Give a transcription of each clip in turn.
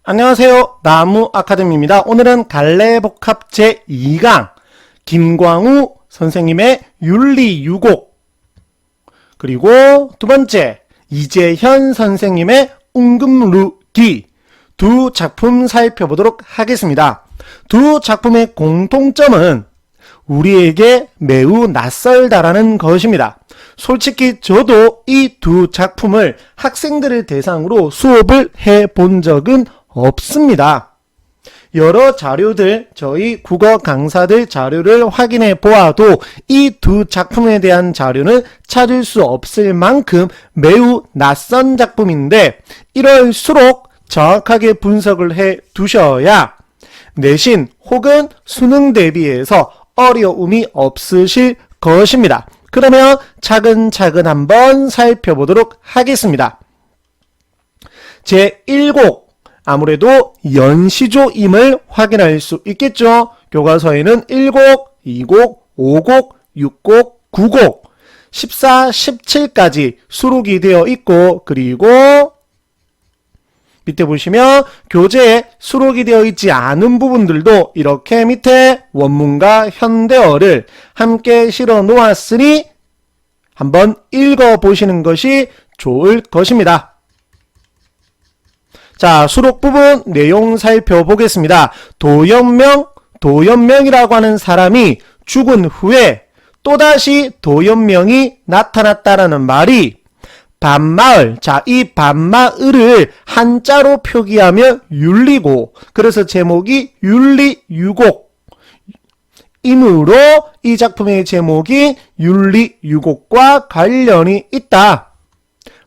안녕하세요. 나무 아카데미입니다. 오늘은 갈래복합 제2강 김광우 선생님의 윤리유곡, 그리고 두 번째 이재현 선생님의 웅금루기 두 작품 살펴보도록 하겠습니다. 두 작품의 공통점은 우리에게 매우 낯설다라는 것입니다. 솔직히 저도 이 두 작품을 학생들을 대상으로 수업을 해본 적은 없습니다. 여러 자료들, 저희 국어 강사들 자료를 확인해 보아도 이 두 작품에 대한 자료는 찾을 수 없을 만큼 매우 낯선 작품인데, 이럴수록 정확하게 분석을 해 두셔야 내신 혹은 수능 대비해서 어려움이 없으실 것입니다. 그러면 차근차근 한번 살펴보도록 하겠습니다. 제1곡, 아무래도 연시조임을 확인할 수 있겠죠. 교과서에는 1곡, 2곡, 5곡, 6곡, 9곡, 14, 17까지 수록이 되어 있고, 그리고 밑에 보시면 교재에 수록이 되어 있지 않은 부분들도 이렇게 밑에 원문과 현대어를 함께 실어 놓았으니 한번 읽어보시는 것이 좋을 것입니다. 자, 수록 부분 내용 살펴보겠습니다. 도연명이라고 하는 사람이 죽은 후에 또다시 도연명이 나타났다라는 말이 반마을, 자, 이 반마을을 한자로 표기하면 윤리고, 그래서 제목이 윤리유곡 이므로 이 작품의 제목이 윤리유곡과 관련이 있다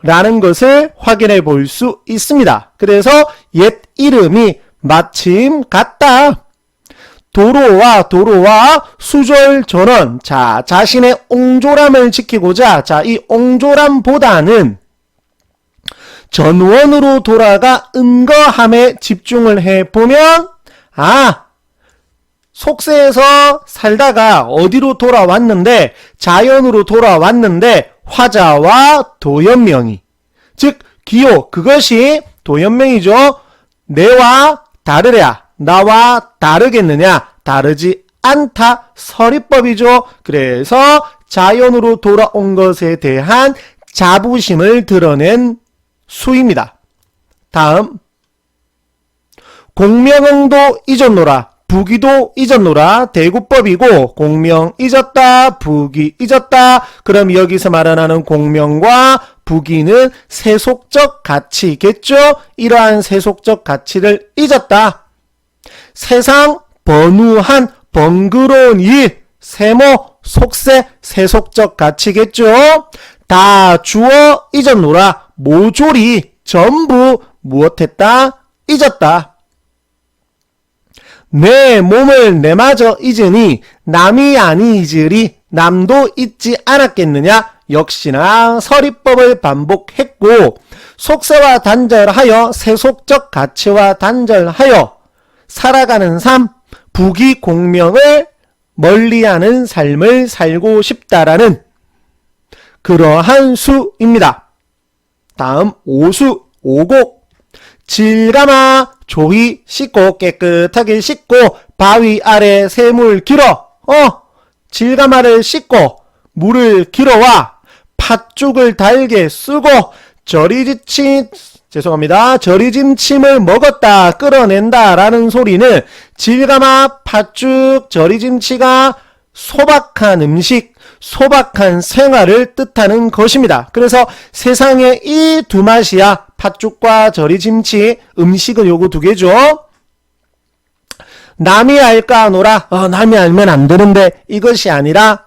라는 것을 확인해 볼 수 있습니다. 그래서 옛 이름이 마침 같다. 도로와 수절전원, 자, 자신의 옹졸함을 지키고자, 자, 이 옹졸함보다는 전원으로 돌아가 은거함에 집중을 해보면, 속세에서 살다가 어디로 돌아왔는데, 자연으로 돌아왔는데, 화자와 도연명이, 즉 기호, 그것이 도연명이죠. 내와 다르랴, 나와 다르겠느냐, 다르지 않다, 서리법이죠. 그래서 자연으로 돌아온 것에 대한 자부심을 드러낸 수입니다. 다음, 공명응도 잊었노라, 부기도 잊었노라. 대구법이고 공명 잊었다, 부기 잊었다. 그럼 여기서 말하는 공명과 부기는 세속적 가치겠죠. 이러한 세속적 가치를 잊었다. 세상 번우한 번거로운 일, 세모, 속세, 세속적 가치겠죠. 다 주어 잊었노라. 모조리 전부 무엇했다? 잊었다. 내 몸을 내마저 잊으니 남이 아니 잊으리 남도 잊지 않았겠느냐. 역시나 서리법을 반복했고, 속세와 단절하여 세속적 가치와 단절하여 살아가는 삶, 부귀 공명을 멀리하는 삶을 살고 싶다라는 그러한 수입니다. 다음 오수, 오곡. 질감아 조이 씻고 깨끗하게 씻고 바위 아래 새물 길어. 질감아를 씻고 물을 길어와 팥죽을 달게 쓰고 저리짐침을 먹었다, 끌어낸다 라는 소리는 질감아, 팥죽, 저리짐치가 소박한 음식, 소박한 생활을 뜻하는 것입니다. 그래서 세상에 이 두 맛이야. 팥죽과 저리짐치, 음식은 요거 두 개죠. 남이 알까 하노라, 남이 알면 안 되는데, 이것이 아니라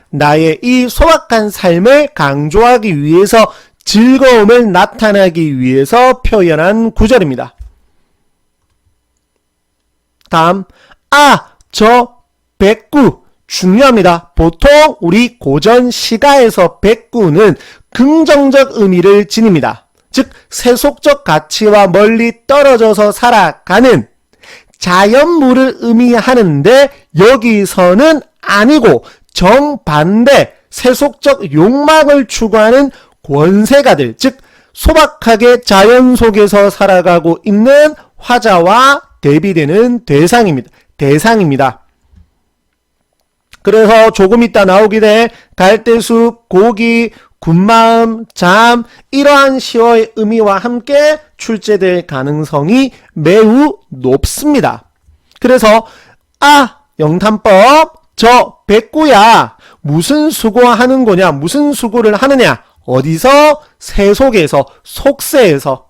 나의 이 소박한 삶을 강조하기 위해서, 즐거움을 나타내기 위해서 표현한 구절입니다. 다음, 저 백구 중요합니다. 보통 우리 고전 시가에서 백구는 긍정적 의미를 지닙니다. 즉 세속적 가치와 멀리 떨어져서 살아가는 자연물을 의미하는데, 여기서는 아니고 정반대 세속적 욕망을 추구하는 권세가들, 즉 소박하게 자연 속에서 살아가고 있는 화자와 대비되는 대상입니다. 그래서 조금 이따 나오게 될 갈대숲, 고기, 군마음, 잠 이러한 시어의 의미와 함께 출제될 가능성이 매우 높습니다. 그래서 영탄법 저 백구야 무슨 수고하는 거냐, 무슨 수고를 하느냐, 어디서? 세속에서, 속세에서.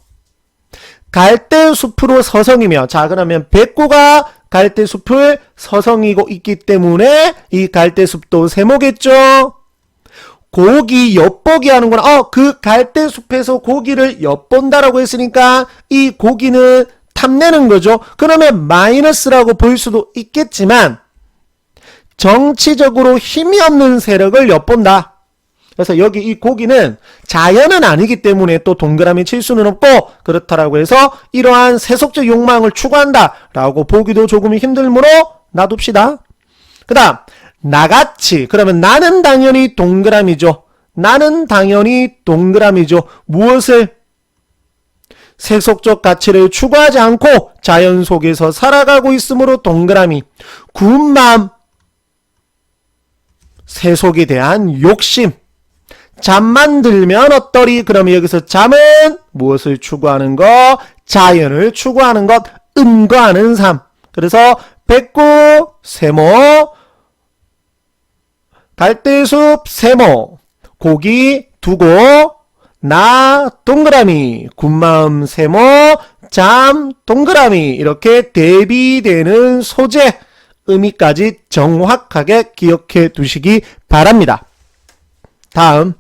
갈대숲으로 서성이며, 자 그러면 백구가 갈대숲을 서성이고 있기 때문에 이 갈대숲도 세모겠죠. 고기 엿보기 하는구나. 그 갈대숲에서 고기를 엿본다라고 했으니까 이 고기는 탐내는 거죠. 그러면 마이너스라고 볼 수도 있겠지만 정치적으로 힘이 없는 세력을 엿본다. 그래서 여기 이 고기는 자연은 아니기 때문에 또 동그라미 칠 수는 없고, 그렇다라고 해서 이러한 세속적 욕망을 추구한다 라고 보기도 조금 힘들므로 놔둡시다. 그 다음 나같이, 그러면 나는 당연히 동그라미죠. 나는 당연히 동그라미죠. 무엇을? 세속적 가치를 추구하지 않고 자연 속에서 살아가고 있으므로 동그라미. 군맘, 세속에 대한 욕심. 잠만 들면 어떠리? 그러면 여기서 잠은 무엇을 추구하는 것? 자연을 추구하는 것, 은거하는 삶. 그래서 백구, 세모, 갈대숲, 세모, 고기, 두고, 나, 동그라미, 군마음, 세모, 잠, 동그라미 이렇게 대비되는 소재, 의미까지 정확하게 기억해 두시기 바랍니다. 다음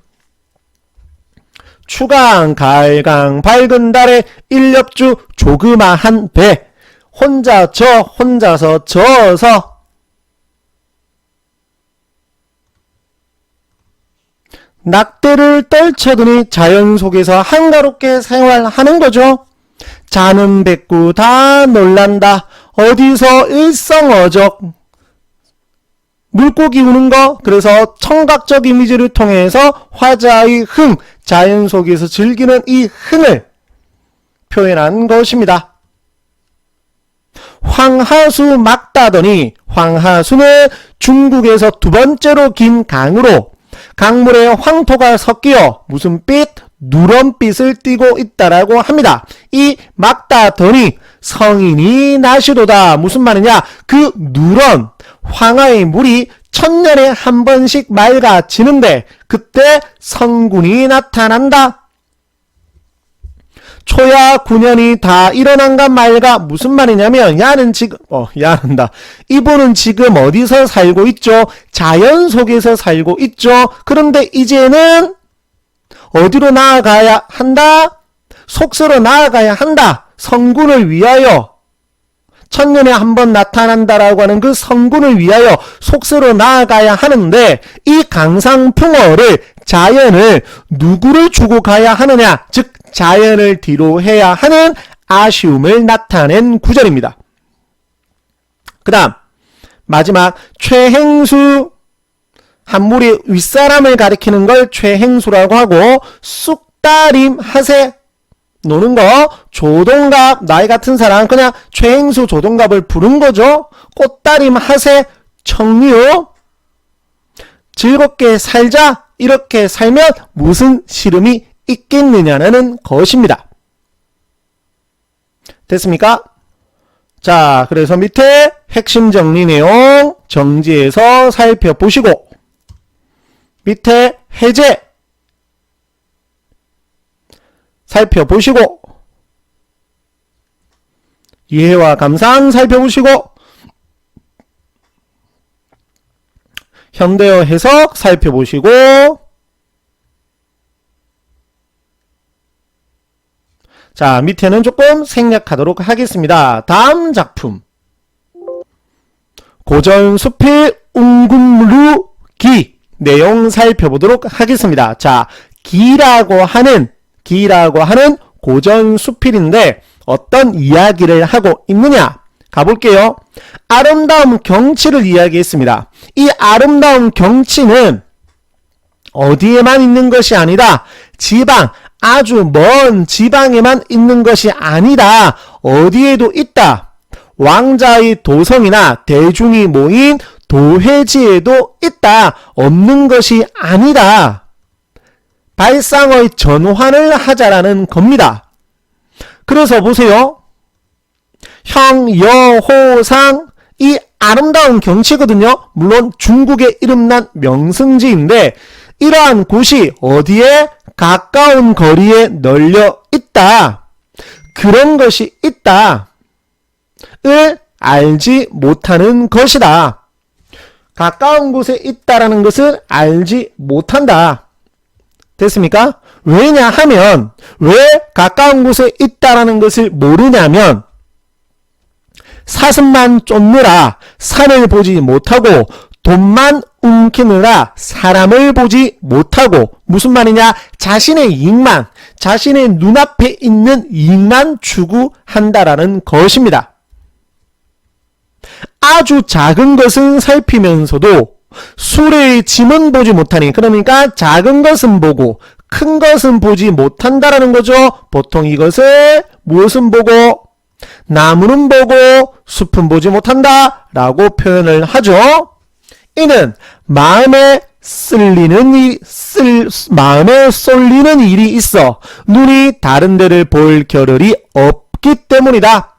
추강, 갈강, 밝은 달에 일렵주, 조그마한 배. 혼자서 저어서 낙대를 떨쳐드니 자연 속에서 한가롭게 생활하는 거죠. 자는 백구 다 놀란다. 어디서 일성어적 물고기 우는 거. 그래서 청각적 이미지를 통해서 화자의 흥, 자연 속에서 즐기는 이 흥을 표현한 것입니다. 황하수 막다더니, 황하수는 중국에서 두 번째로 긴 강으로 강물에 황토가 섞여 무슨 빛? 누런빛을 띠고 있다라고 합니다. 이 막다더니 성인이 나시도다. 무슨 말이냐? 그 누런 황하의 물이 천년에 한 번씩 맑아지는데 그때 성군이 나타난다. 초야 9년이 다 일어난가 말가. 무슨 말이냐면 야는 지금 이분은 지금 어디서 살고 있죠? 자연 속에서 살고 있죠. 그런데 이제는 어디로 나아가야 한다? 속세로 나아가야 한다. 성군을 위하여. 천년에 한 번 나타난다라고 하는 그 성군을 위하여 속세로 나아가야 하는데, 이 강상풍어를, 자연을 누구를 주고 가야 하느냐? 즉 자연을 뒤로 해야 하는 아쉬움을 나타낸 구절입니다. 그 다음 마지막 최행수. 한물이 윗사람을 가리키는 걸 최행수라고 하고, 쑥다림 하세, 노는 거, 조동갑, 나이 같은 사람 그냥 최행수 조동갑을 부른 거죠. 꽃다림 하세, 청류, 즐겁게 살자. 이렇게 살면 무슨 시름이 있겠느냐는 것입니다. 됐습니까? 자, 그래서 밑에 핵심 정리 내용 정지해서 살펴보시고, 밑에 해제 살펴보시고, 이해와 감상 살펴보시고, 현대어 해석 살펴보시고, 자, 밑에는 조금 생략하도록 하겠습니다. 다음 작품 고전수필 웅금루기 내용 살펴보도록 하겠습니다. 자, 기라고 하는 고전수필인데 어떤 이야기를 하고 있느냐? 가볼게요. 아름다운 경치를 이야기했습니다. 이 아름다운 경치는 어디에만 있는 것이 아니다. 지방, 아주 먼 지방에만 있는 것이 아니다. 어디에도 있다. 왕자의 도성이나 대중이 모인 도회지에도 있다. 없는 것이 아니다. 발상의 전환을 하자라는 겁니다. 그래서 보세요. 형, 여, 호, 상 이 아름다운 경치거든요. 물론 중국에 이름난 명승지인데 이러한 곳이 어디에? 가까운 거리에 널려 있다. 그런 것이 있다. 을 알지 못하는 것이다. 가까운 곳에 있다라는 것을 알지 못한다. 됐습니까? 왜냐하면 왜 가까운 곳에 있다라는 것을 모르냐면 사슴만 쫓느라 산을 보지 못하고 돈만 움키느라 사람을 보지 못하고 무슨 말이냐? 자신의 이익만, 자신의 눈앞에 있는 이익만 추구한다라는 것입니다. 아주 작은 것은 살피면서도 수레의 짐은 보지 못하니 그러니까 작은 것은 보고 큰 것은 보지 못한다라는 거죠. 보통 이것을 무엇은 보고 나무는 보고 숲은 보지 못한다 라고 표현을 하죠. 이는 마음에 쏠리는 일이 있어 눈이 다른 데를 볼 겨를이 없기 때문이다.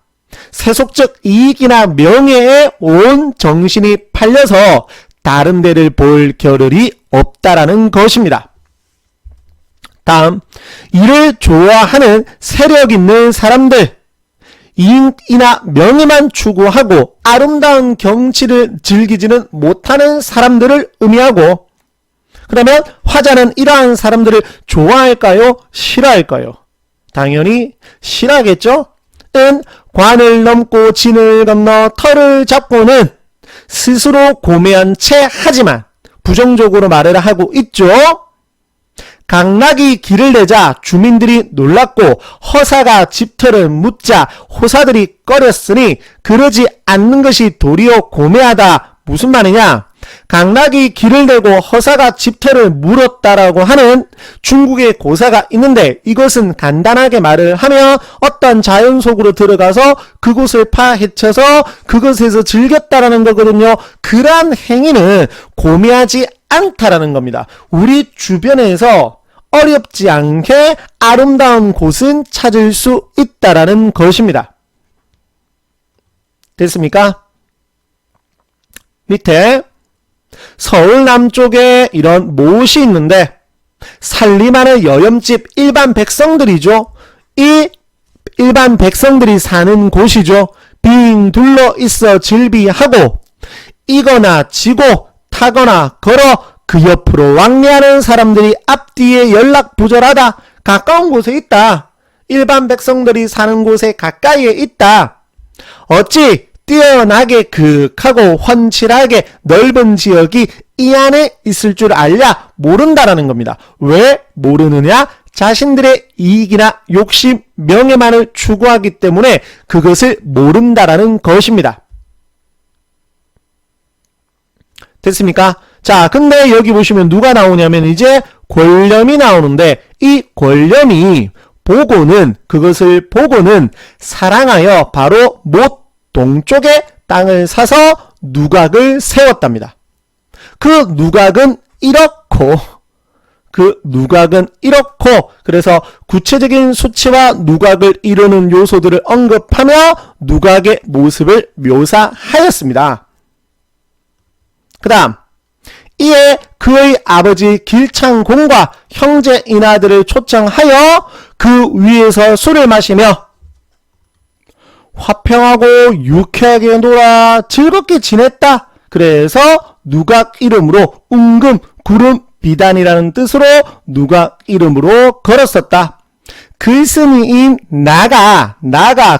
세속적 이익이나 명예에 온 정신이 팔려서 다른 데를 볼 겨를이 없다라는 것입니다. 다음, 이를 좋아하는 세력 있는 사람들, 이익이나 명예만 추구하고 아름다운 경치를 즐기지는 못하는 사람들을 의미하고, 그러면 화자는 이러한 사람들을 좋아할까요? 싫어할까요? 당연히 싫어하겠죠? 은 관을 넘고 진을 건너 털을 잡고는 스스로 고매한 채 하지만 부정적으로 말을 하고 있죠. 강락이 길을 내자 주민들이 놀랐고 허사가 집터를 묻자 호사들이 꺼렸으니 그러지 않는 것이 도리어 고매하다. 무슨 말이냐? 강락이 길을 내고 허사가 집터를 물었다라고 하는 중국의 고사가 있는데 이것은 간단하게 말을 하면 어떤 자연 속으로 들어가서 그곳을 파헤쳐서 그것에서 즐겼다라는 거거든요. 그러한 행위는 고매하지 않다라는 겁니다. 우리 주변에서 어렵지 않게 아름다운 곳은 찾을 수 있다라는 것입니다. 됐습니까? 밑에 서울 남쪽에 이런 못이 있는데 살림하는 여염집 일반 백성들이죠. 이 일반 백성들이 사는 곳이죠. 빙 둘러 있어 즐비하고 이거나 지고 타거나 걸어 그 옆으로 왕래하는 사람들이 앞뒤에 연락부절하다. 가까운 곳에 있다. 일반 백성들이 사는 곳에 가까이에 있다. 어찌 뛰어나게 극하고 훤칠하게 넓은 지역이 이 안에 있을 줄 알랴? 모른다라는 겁니다. 왜 모르느냐? 자신들의 이익이나 욕심, 명예만을 추구하기 때문에 그것을 모른다라는 것입니다. 됐습니까? 자, 근데 여기 보시면 누가 나오냐면 이제 권렴이 나오는데 이 권렴이 그것을 보고는 사랑하여 바로 못 동쪽에 땅을 사서 누각을 세웠답니다. 그 누각은 이렇고 그래서 구체적인 수치와 누각을 이루는 요소들을 언급하며 누각의 모습을 묘사하였습니다. 그 다음 이에 그의 아버지 길창공과 형제 인하들을 초청하여 그 위에서 술을 마시며 화평하고 유쾌하게 놀아 즐겁게 지냈다. 그래서 누각 이름으로 웅금 구름 비단이라는 뜻으로 누각 이름으로 걸었었다. 글쓴이인 나가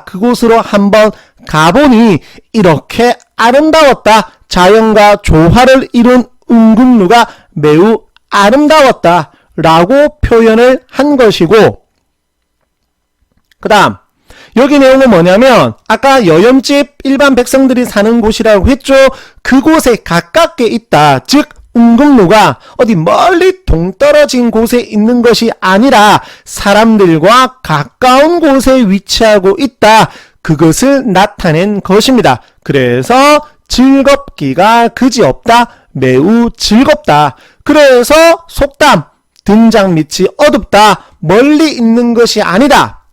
그곳으로 한번 가보니 이렇게 아름다웠다. 자연과 조화를 이룬 웅금루가 매우 아름다웠다 라고 표현을 한 것이고, 그 다음 여기 내용은 뭐냐면 아까 여염집 일반 백성들이 사는 곳이라고 했죠. 그곳에 가깝게 있다. 즉 웅금루가 어디 멀리 동떨어진 곳에 있는 것이 아니라 사람들과 가까운 곳에 위치하고 있다. 그것을 나타낸 것입니다. 그래서 즐겁기가 그지없다. 매우 즐겁다. 그래서 속담 등장 밑이 어둡다. 멀리 있는 것이 아니다.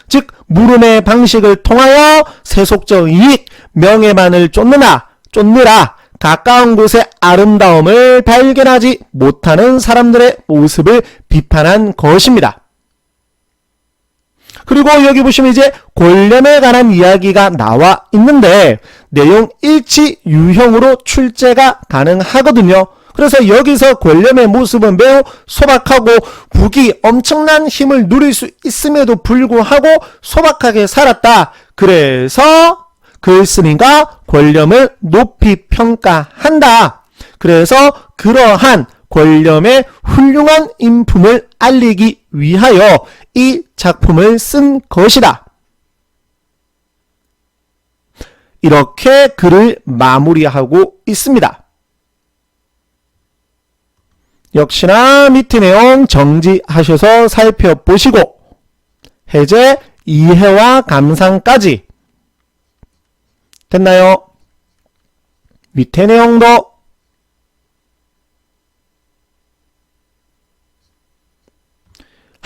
즉 물음의 방식을 통하여 세속적 이익, 명예만을 쫓느라 가까운 곳의 아름다움을 발견하지 못하는 사람들의 모습을 비판한 것입니다. 그리고 여기 보시면 이제 골렘에 관한 이야기가 나와 있는데 내용 일치 유형으로 출제가 가능하거든요. 그래서 여기서 골렘의 모습은 매우 소박하고 북이 엄청난 힘을 누릴 수 있음에도 불구하고 소박하게 살았다. 그래서 글쓴이가 골렘을 높이 평가한다. 그래서 그러한 골렘의 훌륭한 인품을 알리기 위하여 이 작품을 쓴 것이다. 이렇게 글을 마무리하고 있습니다. 역시나 밑의 내용 정지하셔서 살펴보시고 해제, 이해와 감상까지 됐나요? 밑의 내용도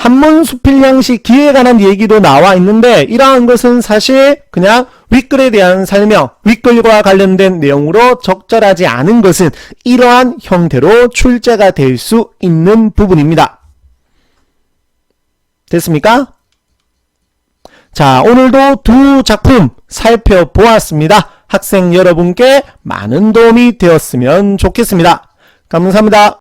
한문 수필양식 기에 관한 얘기도 나와 있는데 이러한 것은 사실 그냥 윗글에 대한 설명, 윗글과 관련된 내용으로 적절하지 않은 것은 이러한 형태로 출제가 될 수 있는 부분입니다. 됐습니까? 자, 오늘도 두 작품 살펴보았습니다. 학생 여러분께 많은 도움이 되었으면 좋겠습니다. 감사합니다.